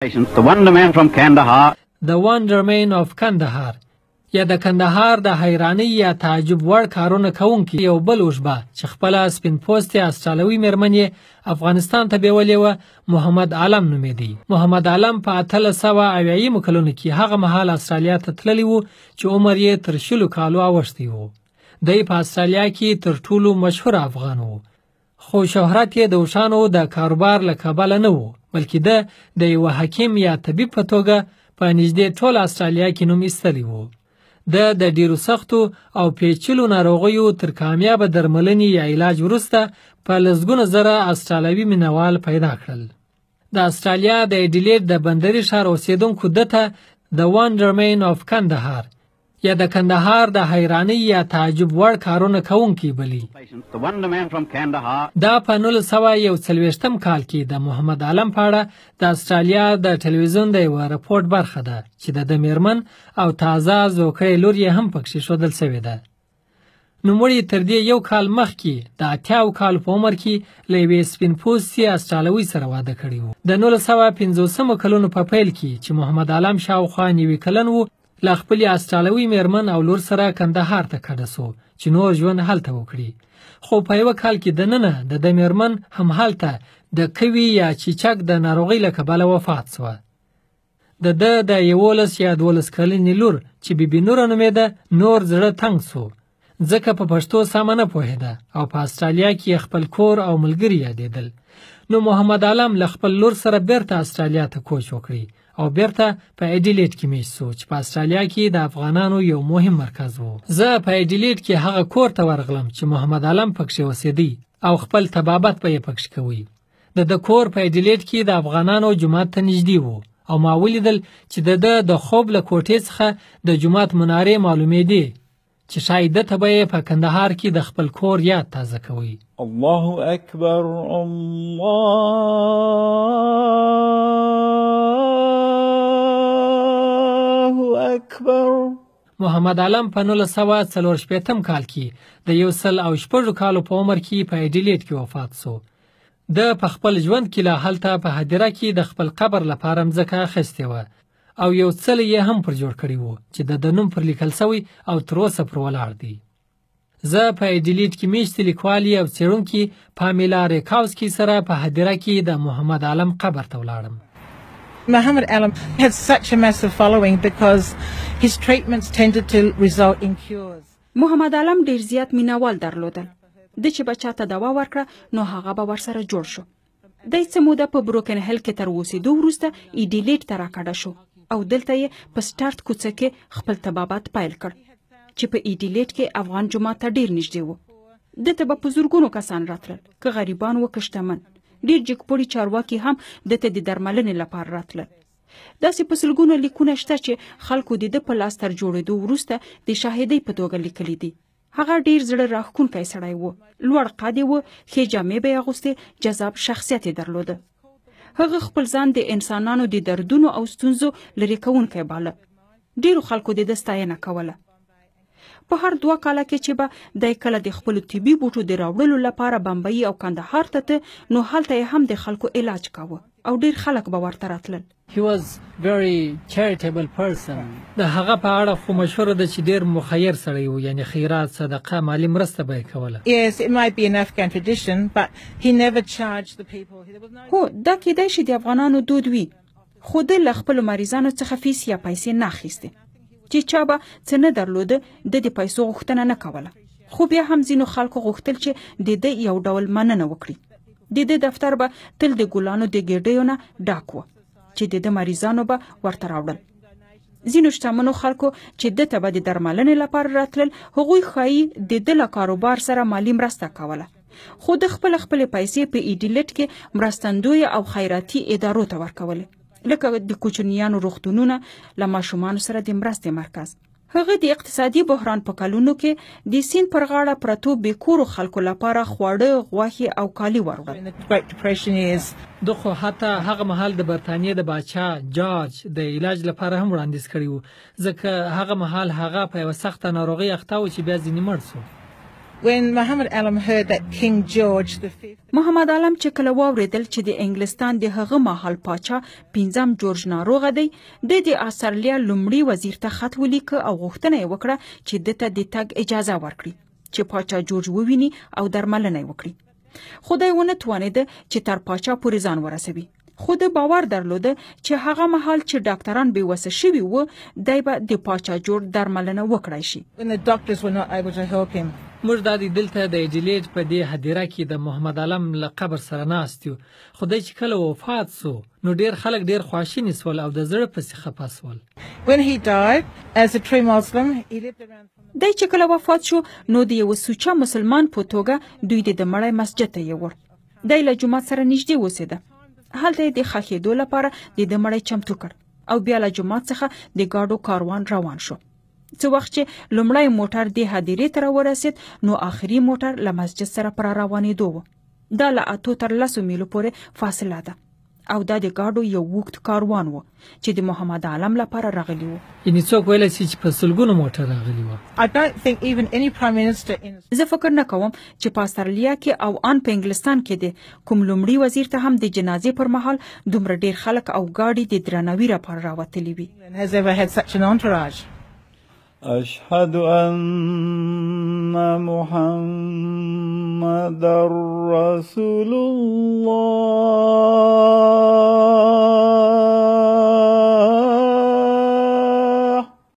The Wonder Man from Kandahar. The Wonder Man of Kandahar یا د کندهار د حیرانی یا تعجب وړ کارونه کوونکی یو بل وشبه چې خپله سپین پوستې استرالیوي مېرمن افغانستان ته بیولې وه محمد عالم نومېدی. محمد عالم په 1880 کلونو کې هغه مهال استرالیا ته تللی و چې عمر یې تر 20 کالو اوښتی و. دی په استرالیا کې تر ټولو مشهور افغان و، خو شهرت یې د اوښانو د کاروبار له کبله نه و، بلکې ده د یوه حکیم یا طبیب په توګه په نږدې ټول استرالیا کې نوم ایستلی و. د ډیرو سختو او پیچلو ناروغیو تر کامیابه درملنې یا علاج وروسته په لسګونه زره استرالیوي مینوال پیدا کړل. د استرالیا د ایډیلیډ د بندري ښار اوسیدونکو ده ته د وانډر مین آف کندهار یا د کندهار د حیرانی یا تعجب وړ کارونه کوونکی بلی. The Wonder Man from Kandahar. دا په 1941 کال کې د محمد عالم په اړه د استرالیا د ټلویزیون د یوه رپورټ برخه ده چې د میرمن او تازه زوکړې لور یې هم پکښې ښودل سوې ده. نوموړي تر دې یو کال مخکې د 80 کالو په عمر کې له یوې سپین پوستې استرالیوي سره واده کړی و. د 1950 کلونو په پیل کې چې محمد عالم شاوخوا 90 کلن و، له خپلې استرالیوي میرمن او لور سره کندهار ته کډه سو چې نور ژوند هلته وکړي. خو په یوه کال کې دننه د میرمن هم هلته د کوي یا چیچک د ناروغۍ له کبله وفات سوه. د 11 یا 12 کلنې لور چې بیبي نوره نومېده نور زړه تنګ سو، ځکه په پښتو سمه نه پوهېده او په استرالیا کې خپل کور او ملګري یادېدل. نو محمد عالم له خپل لور سره بیرته استرالیا ته کوچ وکړي او بیرته په ایډیلیډ کې میشت سو چې په استرالیا کې د افغانانو یو مهم مرکز و. زه په ایډیلیډ کې هغه کور ته ورغلم چې محمد عالم پکښې اوسېدی او خپل طبابت به یې پکښې کوي. د کور په ایډیلیډ کې د افغانانو جومات ته نږدې و او ما ولیدل چې د خوب له کوټې څخه د جومات منارې معلومېدې چې شاید ده ته به یې په کندهار کې د خپل کور یاد تازه کوي. الله اکبر اکبر. محمد عالم په 1946 کال کې د 106 کالو په عمر کې په ایډیلیډ کې وفات سو. د په خپل ژوند کې لا هلته په هدیره کې د خپل قبر لپاره مځکه اخیستې وه او یو څلی یې هم پر جوړ کړی و چې د نوم پر لیکل سوی او تر اوسه پر ولاړ دی. زه په ایډیلیډ کې میشتې لیکوالې او څېړونکي پامیلا ریکاوسکي سره په هدیره کې د محمد عالم قبر ته ولاړم. Muhammad Alam had such a massive following because his treatments tended to result in cures. محمد عالم ډیر زیات مینوال درلودل. د چې بچا ته دوا ورکړه نو هغه به ورسره جوړ شو. د څه موده په بروکن هل کې تر اوسېدو وروسته ایډیلیډ ته راکډه شو او دلته یې په سټارټ کوڅه کې خپل طبابت پیل کړ چې په ایډیلیډ کې افغان جومات ته ډیر نږدې و. دته به په زرګونو کسان راتلل، که غریبان و که شتمن. ډیر جګپوړي چارواکي هم دته د درملنې لپاره راتلل. داسې په سلګونو لیکونه شته چې خلکو د په لاس تر جوړېدو وروسته د شاهدۍ په توګه لیکلي دي. هغه ډیر زړه راښکونکی سړی و، لوړ قد و، ښې جامې به یې اغوستې، جذاب شخصیت یې درلوده. هغه خپل ځان د انسانانو د دردونو او ستونزو لرې کوونکی باله. ډیرو خلکو د ستاینه کوله. په هر 2 کاله کې چې به دی کله د خپلو طبي بوټو د راوړلو لپاره بمبئی او کندهار ته نو هلته یې هم د خلکو علاج کاوه او ډیر خلک به ورته راتلل. He was very charitable person. د هغه په اړه خو مشهور ده چې ډیر مخیر سړی و، یعنی خیرات، صدقه، مالی مرسته به یې کوله. Yes, it might be an Afghan tradition, but he never charged the people. هو دا کېدای شي د افغانانو دود وي، خو د له خپلو مریضانو څخه فیس یا پیسې نه اخیستې. چې چا به څه نه درلوده د پیسو غوښتنه نه کوله. خو بیا هم ځینو خلکو غوښتل چې د یو ډول مننه وکړي. د دفتر به تل د ګلانو د ګېډیو نه ډاک و چې د مریضانو به ورته راوړل. ځینو شتمنو خلکو چې دته به د درملنې لپاره راتلل، هغوی ښایي د له کاروبار سره مالی مرسته کوله، خو د خپلې پیسې په ایډیلیډ کې مرستندوی او خیراتي ادارو ته ورکولې، لکه د کوچنیانو روغتونونه، له ماشومانو سره د مرستې مرکز. هغه د اقتصادي بحران په کلونو کې د سیند پر غاړه پرتو بېکورو خلکو لپاره خواړه، غوښې او کالي وروړل. ده خو حتی هغه مهال د برطانیې د باچا جارج د علاج لپاره هم وړاندیز کړی و، ځکه هغه مهال هغه په یوه سخته ناروغۍ اخته و چې بیا ځینې مړ سو. When Muhammad Alam heard that King George V محمد عالم چې کله واوریدل چې د انګلستان د هغه مهال پاچا پنځم جورج ناروغه دی د استرالیا لومړي وزیر ته خط ولیک او غوښتنه یې وکړه چې دته د تګ اجازه ورکړي چې پاچا جورج وویني او درملنه وکړي خو دی ونه توانید چې تر پاچا پورې ځان ورسوي خو د باور درلوده چې هغه مهال چې ډاکټران بې وسه شوي وو دی به د پاچا جورج درملنه وکړای شي when the doctors were not able to help him. موږ د دلته د ایډیلیډ په دې هدیره کې د محمد علم له قبر سره ناست یو خدای چې کله وفات سو نو ډیر خلک ډیر خواشینی سول او د زړه پسې خپه سول. When he died, as a true Muslim, he lived around. دی چې کله وفات شو نو د یو سوچا مسلمان په توګه دوی د مړی مسجد ته یې ور دی له جمعه سره نږدې اوسېده هلته د خاکېدو لپاره د مړی چمتو کړ او بیا له جمعه څخه د ګاډو کاروان روان شو. څه وخت چې لومړی موټر د هدیرې ته ورسید نو آخري موټر له مسجد سره پر روانېدو و دا له 8 تر 10 میلو پورې فاصله ده او دا د ګاډو یو وخت کاروان و چې د محمد عالم لپاره راغلی و. یعنی څوک ویل چې په سلګونو موټر راغلی و. I don't think even any prime minister in زه فکر نه کوم چې په استرالیا کې او ان په انګلستان کې د کوم لومړي وزیر ته هم د جنازې پر مهال دومره ډیر خلک او گاډي د درناوي لپاره راوتلي وي. has ever had such an entourage. أشهد أن محمد رسول الله